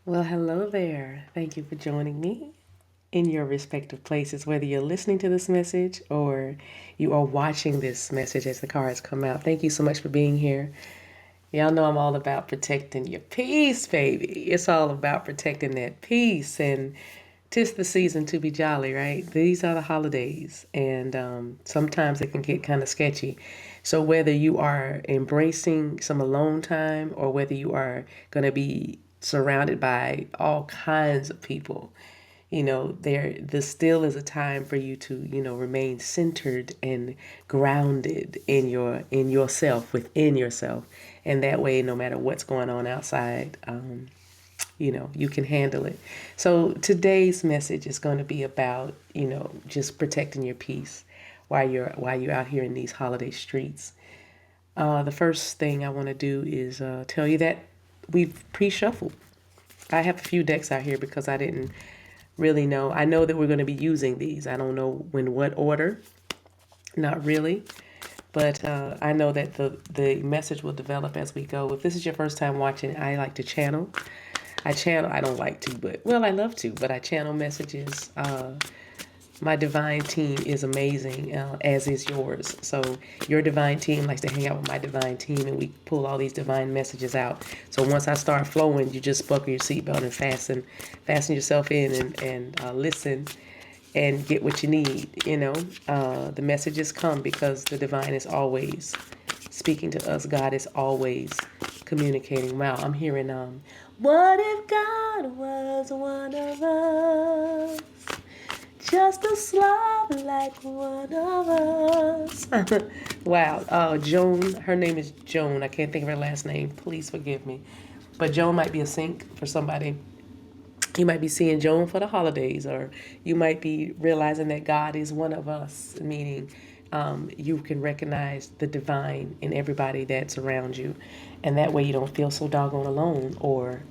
Well, hello there. Thank you for joining me in your respective places, whether you're listening to this message or you are watching this message as the cards come out. Thank you so much for being here. Y'all know I'm all about protecting your peace, baby. It's all about protecting that peace. And 'tis the season to be jolly, right? These are the holidays, and sometimes it can get kind of sketchy. So whether you are embracing some alone time or whether you are going to be surrounded by all kinds of people, this still is a time for you to, remain centered and grounded in yourself, within yourself, and that way, no matter what's going on outside, you can handle it. So today's message is going to be about, just protecting your peace while you're out here in these holiday streets. The first thing I want to do is tell you that we've pre-shuffled. I have a few decks out here because I didn't really know. I know that we're going to be using these. I don't know in what order, not really. But I know that the message will develop as we go. If this is your first time watching, I like to channel. I don't like to, but, well, I love to, but I channel messages. My divine team is amazing, as is yours. So your divine team likes to hang out with my divine team, and we pull all these divine messages out. So once I start flowing, you just buckle your seatbelt and fasten yourself in and listen and get what you need. The messages come because the divine is always speaking to us. God is always communicating. Wow, I'm hearing what if God was one of us? Just a slob like one of us. Wow. Joan, her name is Joan. I can't think of her last name. Please forgive me. But Joan might be a sync for somebody. You might be seeing Joan for the holidays, or you might be realizing that God is one of us, meaning you can recognize the divine in everybody that's around you. And that way you don't feel so doggone alone or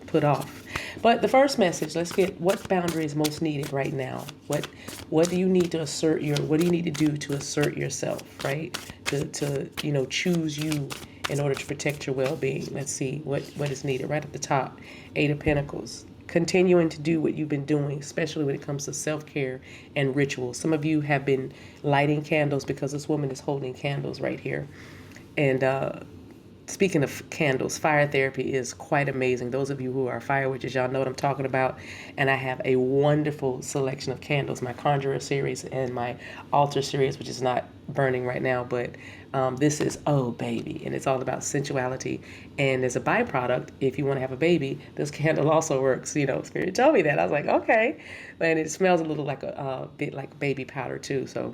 put off. But the first message, let's get what boundary is most needed right now. What do you need to what do you need to do to assert yourself, right? To choose you in order to protect your well-being. Let's see what is needed right at the top. Eight of Pentacles. Continuing to do what you've been doing, especially when it comes to self-care and rituals. Some of you have been lighting candles because this woman is holding candles right here. And speaking of candles, fire therapy is quite amazing. Those of you who are fire witches, y'all know what I'm talking about. And I have a wonderful selection of candles, my Conjurer series and my Altar series, which is not burning right now, but this is Oh Baby, and it's all about sensuality. And as a byproduct, if you want to have a baby, this candle also works. Spirit told me that. I was like, okay. And it smells a little like a bit like baby powder too. So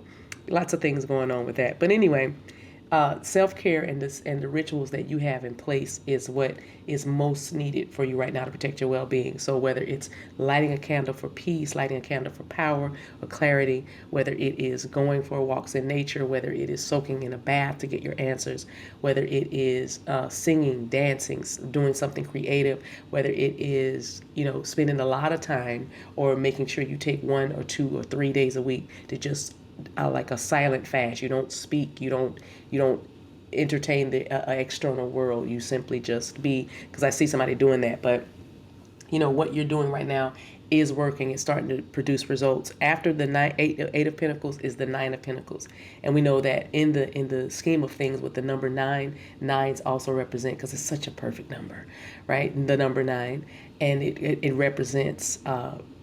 lots of things going on with that. But anyway, self-care and the rituals that you have in place is what is most needed for you right now to protect your well-being. So whether it's lighting a candle for peace, lighting a candle for power or clarity, whether it is going for walks in nature, whether it is soaking in a bath to get your answers, whether it is singing, dancing, doing something creative, whether it is spending a lot of time or making sure you take 1 or 2 or 3 days a week to just like a silent fast. You don't speak. You don't entertain the external world. You simply just be. Because I see somebody doing that, but what you're doing right now is working. It's starting to produce results. After the eight of Pentacles is the Nine of Pentacles, and we know that in the scheme of things with the number nine, nines also represent, because it's such a perfect number, right? The number nine, and it represents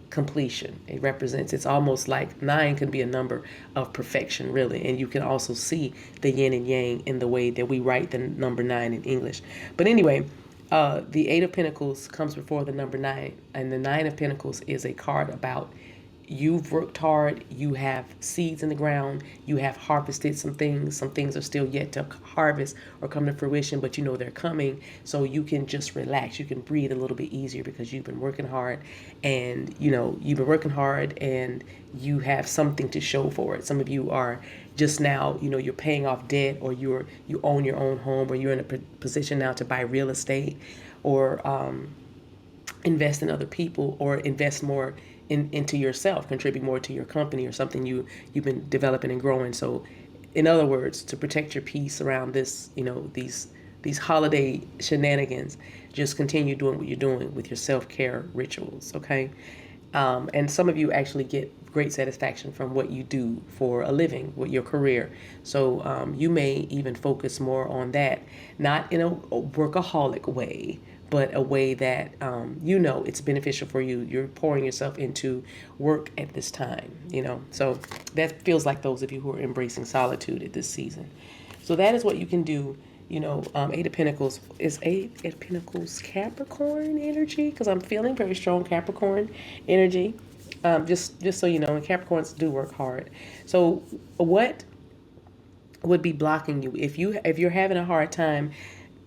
completion. It's almost like nine can be a number of perfection, really. And you can also see the yin and yang in the way that we write the number nine in English. But anyway, the Eight of Pentacles comes before the number nine, and the Nine of Pentacles is a card about you've worked hard, you have seeds in the ground, you have harvested some things are still yet to harvest or come to fruition, but they're coming. So you can just relax, you can breathe a little bit easier because you've been working hard, and and you have something to show for it. Some of you are just now, you're paying off debt, or you own your own home, or you're in a position now to buy real estate, or invest in other people, or invest more into yourself, contribute more to your company or something you've been developing and growing. So in other words, to protect your peace around this, these these holiday shenanigans, just continue doing what you're doing with your self-care rituals, okay? And some of you actually get great satisfaction from what you do for a living with your career. So you may even focus more on that, not in a workaholic way, but a way that you know it's beneficial for you. You're pouring yourself into work at this time, you know. So that feels like those of you who are embracing solitude at this season. So that is what you can do. You know, Eight of Pentacles is Eight of Pentacles Capricorn energy, because I'm feeling very strong Capricorn energy. Just so you know, and Capricorns do work hard. So what would be blocking you if you're having a hard time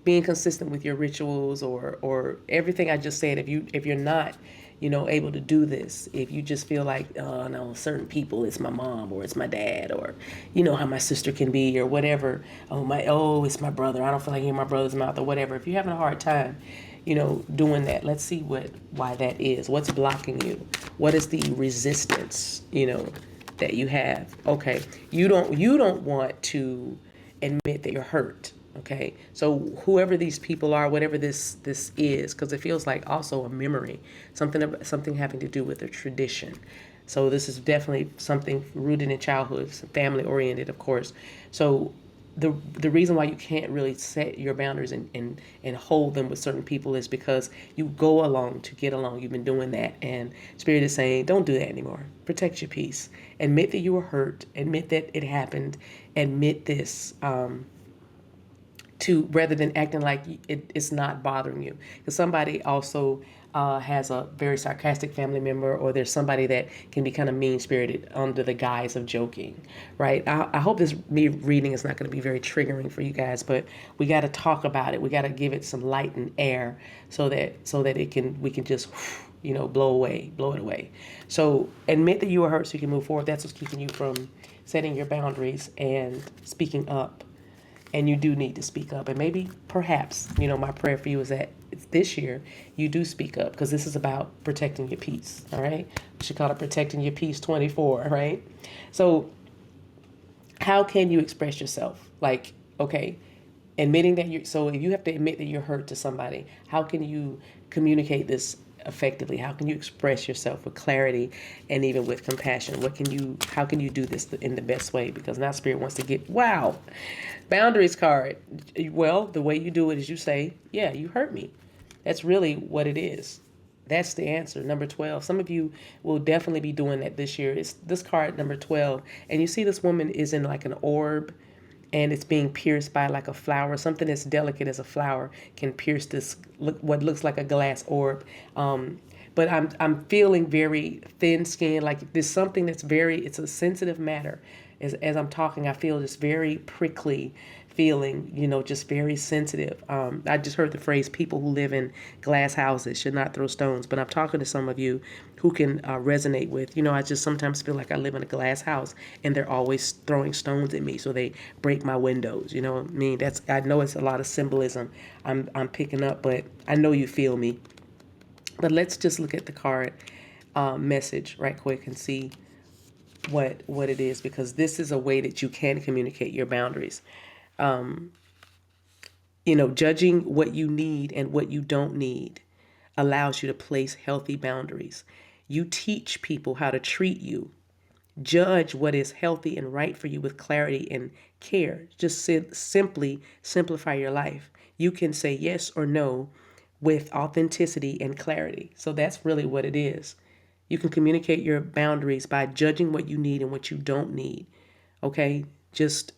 being consistent with your rituals or everything I just said? If you're not, you know, able to do this, if you just feel like, oh no, certain people, it's my mom or it's my dad, or you know how my sister can be, or whatever, it's my brother, I don't feel like hearing my brother's mouth, or whatever. If you're having a hard time, you know, doing that, let's see why that is. What's blocking you? What is the resistance, you know, that you have? Okay, you don't want to admit that you're hurt. Okay, so whoever these people are, whatever this is, because it feels like also a memory, something having to do with a tradition. So this is definitely something rooted in childhood, family oriented, of course. So the reason why you can't really set your boundaries and hold them with certain people is because you go along to get along. You've been doing that, and Spirit is saying, don't do that anymore. Protect your peace. Admit that you were hurt. Admit that it happened. Admit this. To rather than acting like it's not bothering you, because somebody also has a very sarcastic family member, or there's somebody that can be kind of mean-spirited under the guise of joking, right? I hope this me reading is not going to be very triggering for you guys, but we got to talk about it. We got to give it some light and air so that we can just, you know, blow it away. So admit that you were hurt so you can move forward. That's what's keeping you from setting your boundaries and speaking up. And you do need to speak up. And maybe, perhaps, you know, my prayer for you is that this year you do speak up, because this is about protecting your peace, all right? We should call it Protecting Your Peace 24, right? So how can you express yourself? Like, okay, admitting that so if you have to admit that you're hurt to somebody, how can you communicate this effectively? How can you express yourself with clarity and even with compassion? How can you do this in the best way? Because now Spirit wants to get, boundaries card. Well, the way you do it is you say, yeah, you hurt me. That's really what it is. That's the answer. Number 12. Some of you will definitely be doing that this year. It's this card, number 12. And you see this woman is in like an orb, and it's being pierced by like a flower. Something as delicate as a flower can pierce what looks like a glass orb. But I'm feeling very thin skinned, like there's something it's a sensitive matter. As I'm talking, I feel this very prickly feeling, you know, just very sensitive. I just heard the phrase, people who live in glass houses should not throw stones. But I'm talking to some of you who can resonate with, you know, I just sometimes feel like I live in a glass house and they're always throwing stones at me, so they break my windows. You know what I mean? I know it's a lot of symbolism I'm picking up, but I know you feel me. But let's just look at the card message right quick and see what it is, because this is a way that you can communicate your boundaries. You know, judging what you need and what you don't need allows you to place healthy boundaries. You teach people how to treat you. Judge what is healthy and right for you with clarity and care. Just simply simplify your life. You can say yes or no with authenticity and clarity. So that's really what it is. You can communicate your boundaries by judging what you need and what you don't need. Okay? Just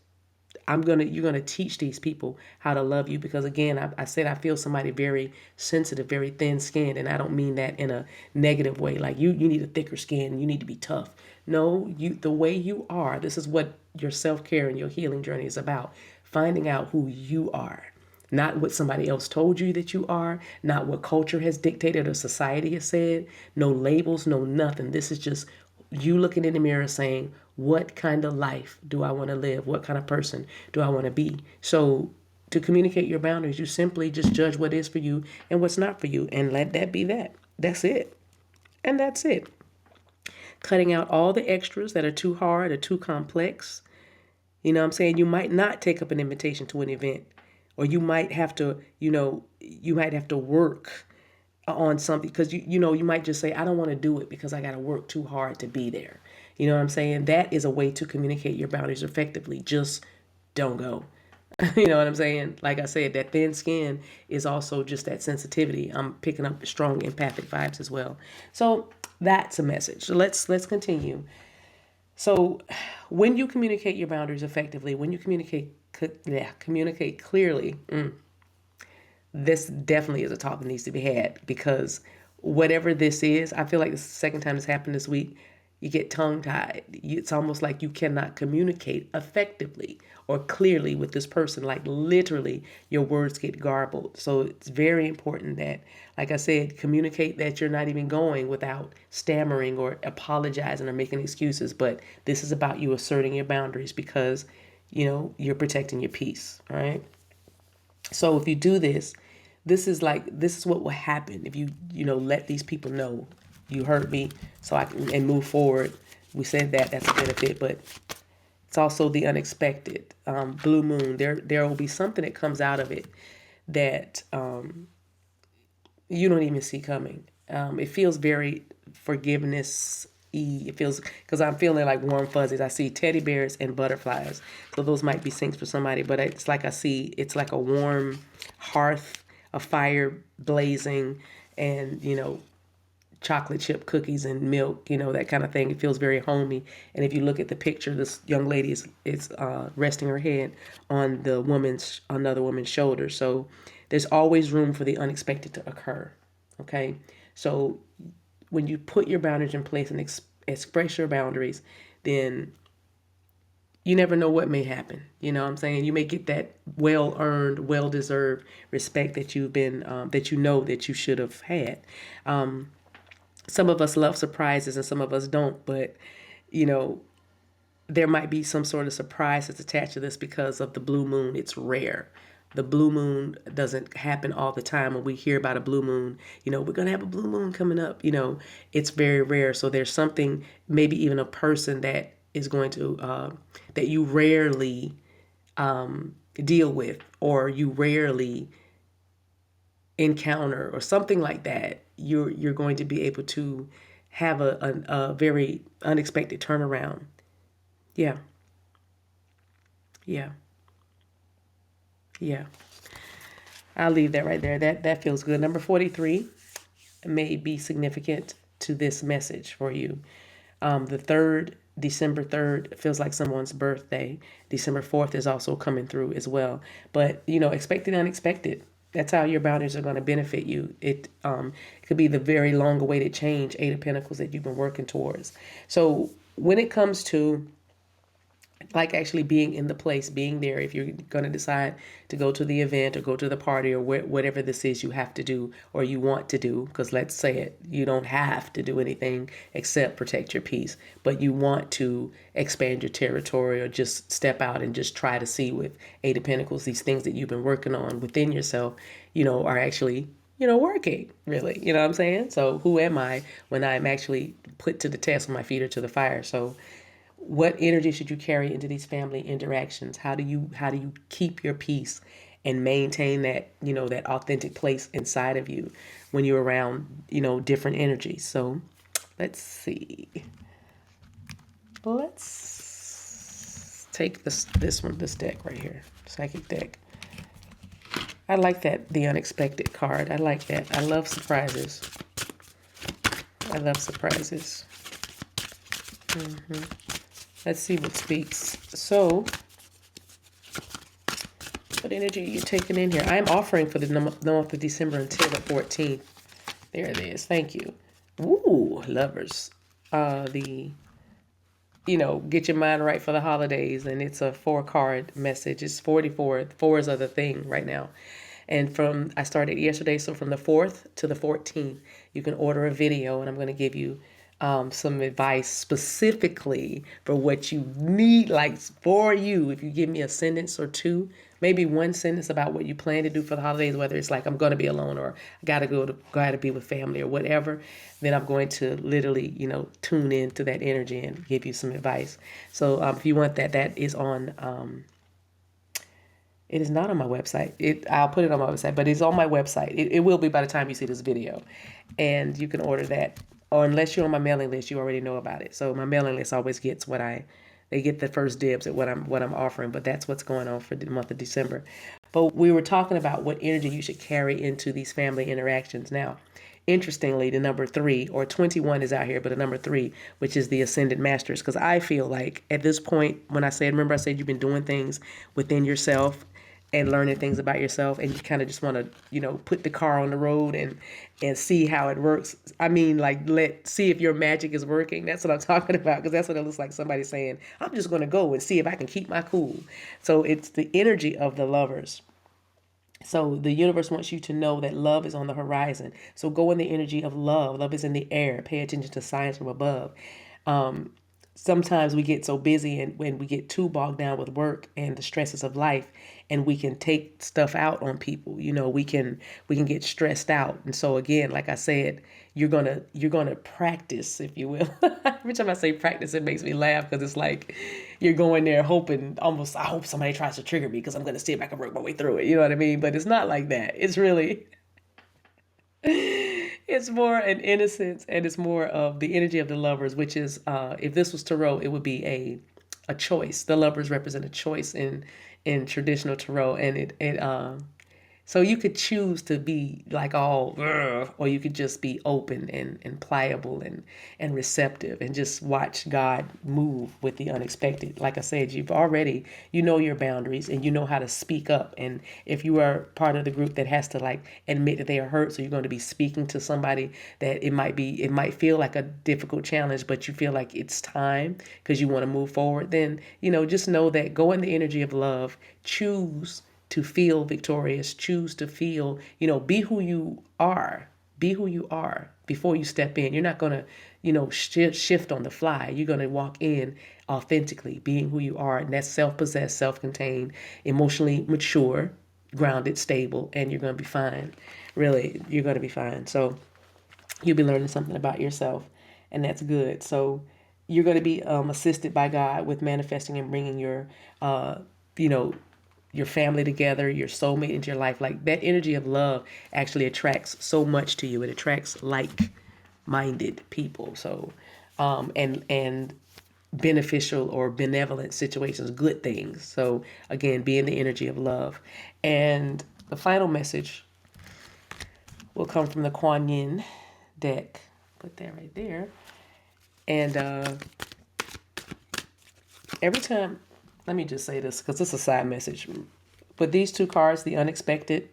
you're gonna teach these people how to love you, because again, I said I feel somebody very sensitive, very thin skinned, and I don't mean that in a negative way. Like you need a thicker skin, you need to be tough. No, the way you are. This is what your self-care and your healing journey is about. Finding out who you are, not what somebody else told you that you are, not what culture has dictated or society has said. No labels, no nothing. This is just you looking in the mirror saying, what kind of life do I want to live? What kind of person do I want to be? So to communicate your boundaries, you simply just judge what is for you and what's not for you, and let that be that. That's it. And that's it. Cutting out all the extras that are too hard or too complex. You know what I'm saying? You might not take up an invitation to an event or you might have to, you might have to work on something because you might just say, I don't want to do it because I got to work too hard to be there. You know what I'm saying? That is a way to communicate your boundaries effectively. Just don't go. You know what I'm saying? Like I said, that thin skin is also just that sensitivity. I'm picking up strong empathic vibes as well. So that's a message. So let's continue. So when you communicate your boundaries effectively, when you communicate clearly, this definitely is a talk that needs to be had, because whatever this is, I feel like the second time this happened this week, you get tongue tied. It's almost like you cannot communicate effectively or clearly with this person. Like literally, your words get garbled. So it's very important that, like I said, communicate that you're not even going without stammering or apologizing or making excuses. But this is about you asserting your boundaries because, you're protecting your peace. All right. So if you do this, this is what will happen if you let these people know you hurt me, so I can and move forward. We said that's a benefit, but it's also the unexpected. Blue moon, there will be something that comes out of it that you don't even see coming. It feels very forgiveness. It feels, because I'm feeling like warm fuzzies. I see teddy bears and butterflies. So those might be things for somebody, but it's like it's like a warm hearth, a fire blazing, and, chocolate chip cookies and milk, that kind of thing. It feels very homey. And if you look at the picture, this young lady is resting her head on another woman's shoulder. So there's always room for the unexpected to occur. Okay. So when you put your boundaries in place and express your boundaries, then you never know what may happen. You know what I'm saying? You may get that well-earned, well-deserved respect that you've been, that that you should have had. Some of us love surprises and some of us don't, but, there might be some sort of surprise that's attached to this because of the blue moon. It's rare. The blue moon doesn't happen all the time. When we hear about a blue moon, we're going to have a blue moon coming up. It's very rare. So there's something, maybe even a person that is going to, that you rarely deal with, or you rarely encounter, or something like that. You're going to be able to have a very unexpected turnaround. Yeah. Yeah. Yeah. I'll leave that right there. That feels good. Number 43 may be significant to this message for you. December 3rd, feels like someone's birthday. December 4th is also coming through as well. But, expected unexpected. That's how your boundaries are going to benefit you. It could be the very long-awaited change, Eight of Pentacles, that you've been working towards. So when it comes to like actually being in the place, being there, if you're going to decide to go to the event or go to the party or whatever this is you have to do or you want to do, because let's say it, you don't have to do anything except protect your peace, but you want to expand your territory or just step out and just try to see with Eight of Pentacles, these things that you've been working on within yourself, are actually working, really. You know what I'm saying? So who am I when I'm actually put to the test when my feet are to the fire? So what energy should you carry into these family interactions? How do you keep your peace and maintain that, that authentic place inside of you when you're around, different energies? So let's see. Let's take this deck right here, psychic deck. I like that, the unexpected card. I like that. I love surprises. Let's see what speaks. So, what energy are you taking in here? I am offering for the month of December until the 14th. There it is. Thank you. Ooh, lovers. Get your mind right for the holidays. And it's a 4-card message. It's 44. Fours are the thing right now. And I started yesterday, so from the 4th to the 14th, you can order a video, and I'm going to give you some advice specifically for what you need, like for you. If you give me a sentence or two, maybe one sentence about what you plan to do for the holidays, whether it's like I'm going to be alone or I got to be with family or whatever, then I'm going to literally, tune into that energy and give you some advice. So if you want that is on It is not on my website. I'll put it on my website, but it's on my website. It will be by the time you see this video. And you can order that. Or unless you're on my mailing list, you already know about it. So my mailing list always gets they get the first dibs at what I'm offering, but that's what's going on for the month of December. But we were talking about what energy you should carry into these family interactions. Now, interestingly, the number 3 or 21 is out here, but the number 3, which is the ascended masters, because I feel like at this point, when remember I said you've been doing things within yourself and learning things about yourself, and you kind of just want to, put the car on the road and see how it works. I mean, like, see if your magic is working. That's what I'm talking about, because that's what it looks like, somebody saying, I'm just going to go and see if I can keep my cool. So it's the energy of the lovers. So the universe wants you to know that love is on the horizon. So go in the energy of love. Love is in the air. Pay attention to signs from above. Sometimes we get so busy and when we get too bogged down with work and the stresses of life, and we can take stuff out on people. We can get stressed out. And so again, like I said, you're gonna practice, if you will. Every time I say practice, it makes me laugh, because it's like you're going there hoping, almost, I hope somebody tries to trigger me because I'm gonna see if I can work my way through it. You know what I mean? But it's not like that. It's really it's more an innocence, and it's more of the energy of the lovers, which is, if this was tarot, it would be a choice. The lovers represent a choice in traditional tarot, and so you could choose to be like all, "Ugh," or you could just be open and pliable and receptive and just watch God move with the unexpected. Like I said, you know your boundaries, and you know how to speak up. And if you are part of the group that has to like admit that they are hurt, so you're going to be speaking to somebody that it might feel like a difficult challenge, but you feel like it's time because you want to move forward, then, just know that go in the energy of love, choose to feel victorious, choose to feel, be who you are. Be who you are before you step in. You're not going to, shift on the fly. You're going to walk in authentically, being who you are. And that's self-possessed, self-contained, emotionally mature, grounded, stable, and you're going to be fine. Really, you're going to be fine. So you'll be learning something about yourself, and that's good. So you're going to be assisted by God with manifesting and bringing you know, your family together, your soulmate into your life. Like that energy of love actually attracts so much to you. It attracts like-minded people. So, and beneficial or benevolent situations, good things. So again, be in the energy of love. And the final message will come from the Kuan Yin deck. Put that right there. And every time, let me just say this because it's a side message. With these two cards, the unexpected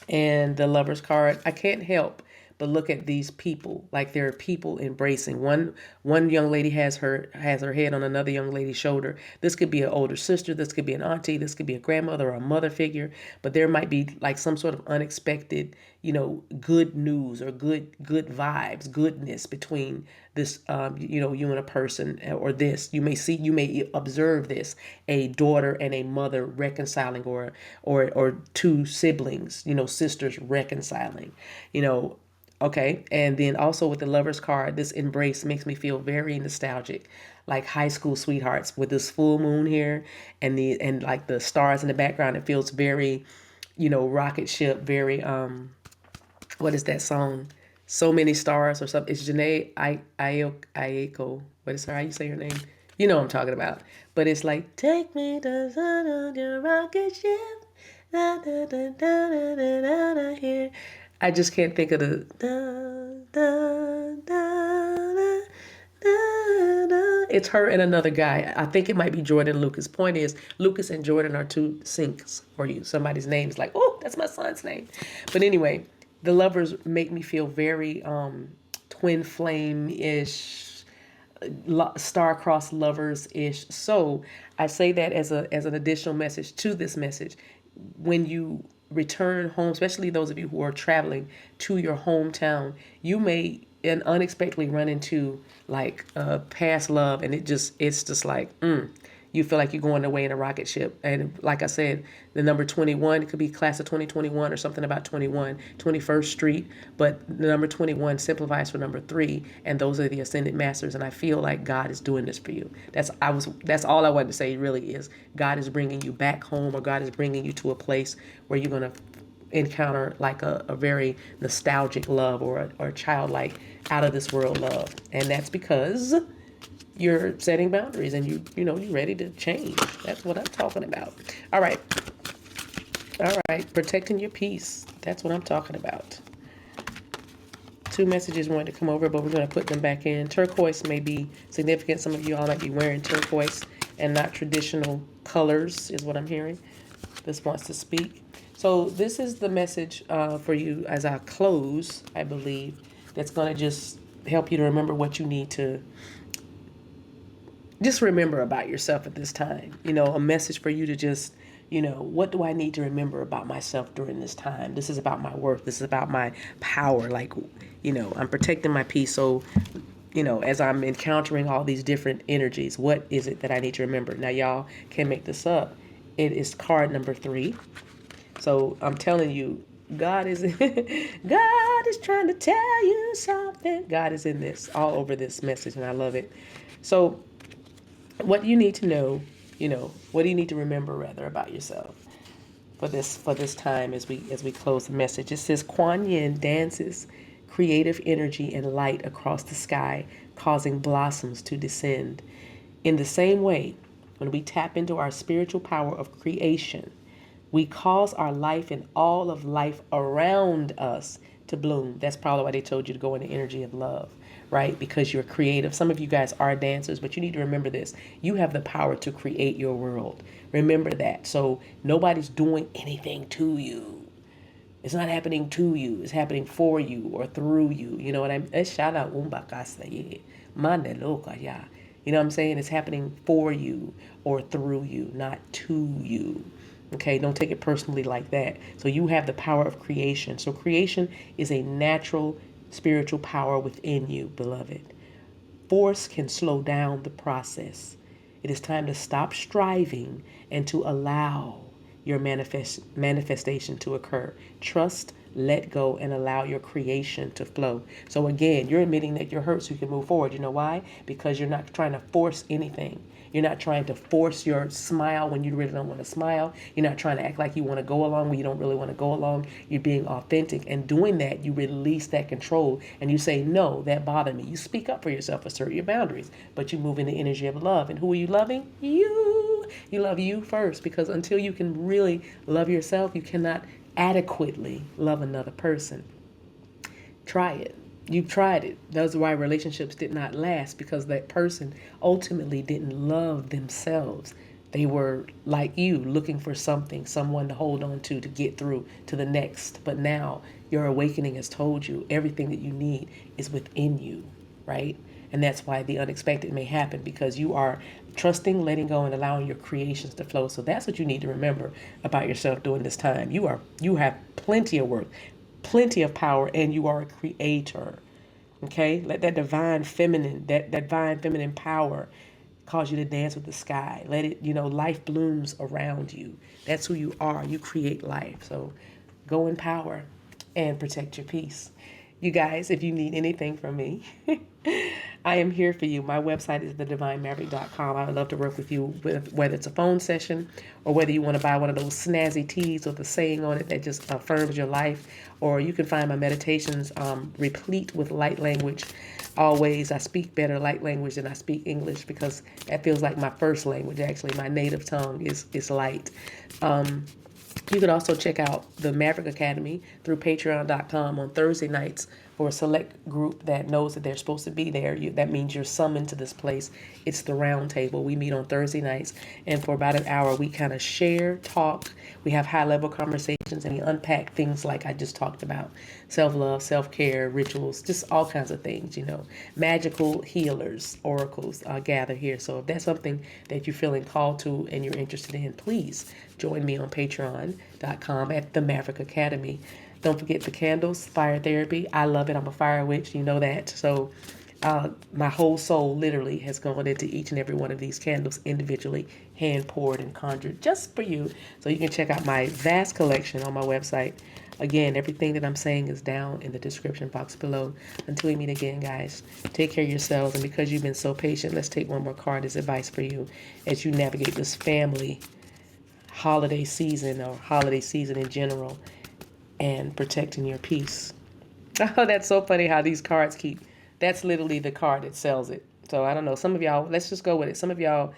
and the Lover's card, I can't help but look at these people like there are people embracing. One young lady has her head on another young lady's shoulder. This could be an older sister, this could be an auntie, this could be a grandmother or a mother figure, but there might be like some sort of unexpected, good news or good vibes, goodness between this, you and a person. Or this, you may observe this, a daughter and a mother reconciling, or two siblings, sisters reconciling, Okay, and then also with the Lover's card, this embrace makes me feel very nostalgic, like high school sweethearts with this full moon here, and like the stars in the background. It feels very, rocket ship, very what is that song? So Many Stars or something. It's Janae Aiko. What is her? How you say her name? You know what I'm talking about. But it's like, take me to the sun on your rocket ship. Da, da, da, da, da, da, da, da, here. I just can't think of the da, da, da, da, da, da. It's her and another guy. I think it might be Jordan Lucas. Point is, Lucas and Jordan are two syncs for you. Somebody's name is like, oh, that's my son's name. But anyway, the Lovers make me feel very twin flame-ish, star-crossed lovers-ish. So I say that as an additional message to this message. When you return home, especially those of you who are traveling to your hometown, you may unexpectedly run into like past love, and it's just like you feel like you're going away in a rocket ship. And like I said, the number 21, it could be class of 2021 or something about 21, 21st Street. But the number 21 simplifies for number 3, and those are the ascended masters. And I feel like God is doing this for you. That's all I wanted to say really is God is bringing you back home, or God is bringing you to a place where you're going to encounter like a very nostalgic love, or a childlike, out of this world love. And that's because you're setting boundaries, and you're ready to change. That's what I'm talking about. All right. Protecting your peace. That's what I'm talking about. 2 messages wanted to come over, but we're going to put them back in. Turquoise may be significant. Some of you all might be wearing turquoise and not traditional colors, is what I'm hearing. This wants to speak. So this is the message for you as I close, I believe, that's going to just help you to remember what you need to just remember about yourself at this time. A message for you to just, what do I need to remember about myself during this time? This is about my worth. This is about my power. Like, I'm protecting my peace. So, as I'm encountering all these different energies, what is it that I need to remember? Now, y'all can't make this up. It is card number 3. So I'm telling you, God is God is trying to tell you something. God is in this, all over this message, and I love it. So what you need to know, what do you need to remember rather about yourself for this time as we close the message? It says Kuan Yin dances creative energy and light across the sky, causing blossoms to descend. In the same way, when we tap into our spiritual power of creation, we cause our life and all of life around us to bloom. That's probably why they told you to go in the energy of love, right? Because you're creative. Some of you guys are dancers, but you need to remember this. You have the power to create your world. Remember that. So nobody's doing anything to you. It's not happening to you. It's happening for you or through you. You know what I mean? You know what I'm saying? It's happening for you or through you, not to you. Okay, don't take it personally like that. So you have the power of creation. So creation is a natural spiritual power within you, beloved. Force can slow down the process. It is time to stop striving and to allow your manifestation to occur. Trust, let go, and allow your creation to flow. So again, you're admitting that you're hurt so you can move forward. You know why? Because you're not trying to force anything. You're not trying to force your smile when you really don't want to smile. You're not trying to act like you want to go along when you don't really want to go along. You're being authentic. And doing that, you release that control and you say, no, that bothered me. You speak up for yourself, assert your boundaries, but you move in the energy of love. And who are you loving? You. You love you first, because until you can really love yourself, you cannot adequately love another person. Try it. You've tried it. That's why relationships did not last, because that person ultimately didn't love themselves. They were like you, looking for something, someone to hold on to get through to the next. But now your awakening has told you everything that you need is within you, right? And that's why the unexpected may happen, because you are trusting, letting go, and allowing your creations to flow. So that's what you need to remember about yourself during this time. You have plenty of work, plenty of power, and you are a creator. Okay? Let that divine feminine power cause you to dance with the sky. Let it, life blooms around you. That's who you are. You create life. So go in power and protect your peace. You guys, if you need anything from me, I am here for you. My website is TheDivineMaverick.com. I would love to work with you, whether it's a phone session or whether you want to buy one of those snazzy teas with a saying on it that just affirms your life. Or you can find my meditations replete with light language. Always, I speak better light language than I speak English, because that feels like my first language. Actually, my native tongue is light. You can also check out the Maverick Academy through patreon.com on Thursday nights for a select group that knows that they're supposed to be there. That means you're summoned to this place. It's the round table. We meet on Thursday nights, and for about an hour, we kind of share, talk. We have high-level conversations, and we unpack things like I just talked about. Self-love, self-care, rituals, just all kinds of things, Magical healers, oracles gather here. So if that's something that you're feeling called to and you're interested in, please join me on patreon.com at the Maverick Academy. Don't forget the candles, fire therapy. I love it. I'm a fire witch. You know that. So my whole soul literally has gone into each and every one of these candles individually. hand poured and conjured just for you. So you can check out my vast collection on my website. Again, everything that I'm saying is down in the description box below. Until we meet again, guys, take care of yourselves. And because you've been so patient, let's take one more card as advice for you as you navigate this family holiday season or holiday season in general and protecting your peace. Oh, that's so funny how these cards keep. That's literally the card that sells it. So I don't know. Some of y'all, let's just go with it. Some of y'all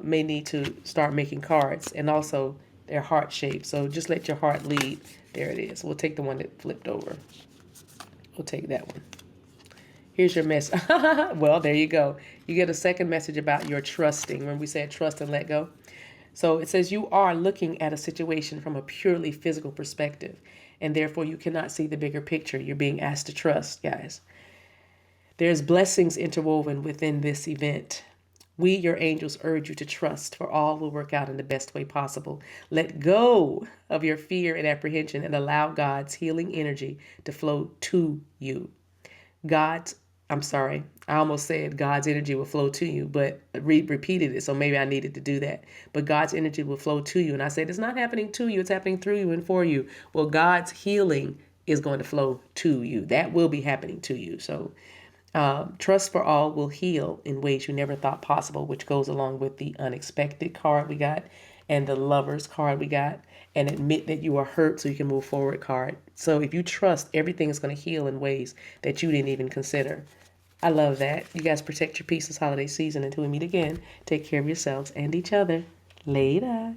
may need to start making cards, and also they're heart shaped. So just let your heart lead. There it is. We'll take the one that flipped over. We'll take that one. Here's your message. Well, there you go. You get a second message about your trusting when we said trust and let go. So it says you are looking at a situation from a purely physical perspective, and therefore you cannot see the bigger picture. You're being asked to trust, guys. There's blessings interwoven within this event. We, your angels, urge you to trust, for all will work out in the best way possible. Let go of your fear and apprehension and allow God's healing energy to flow to you. I almost said God's energy will flow to you, but repeated it, so maybe I needed to do that. But God's energy will flow to you. And I said, it's not happening to you, it's happening through you and for you. Well, God's healing is going to flow to you. That will be happening to you. So trust for all will heal in ways you never thought possible, which goes along with the unexpected card we got and the lovers card we got, and admit that you are hurt so you can move forward card. So if you trust, everything is going to heal in ways that you didn't even consider. I love that. You guys protect your peace this holiday season. Until we meet again, take care of yourselves and each other. Later.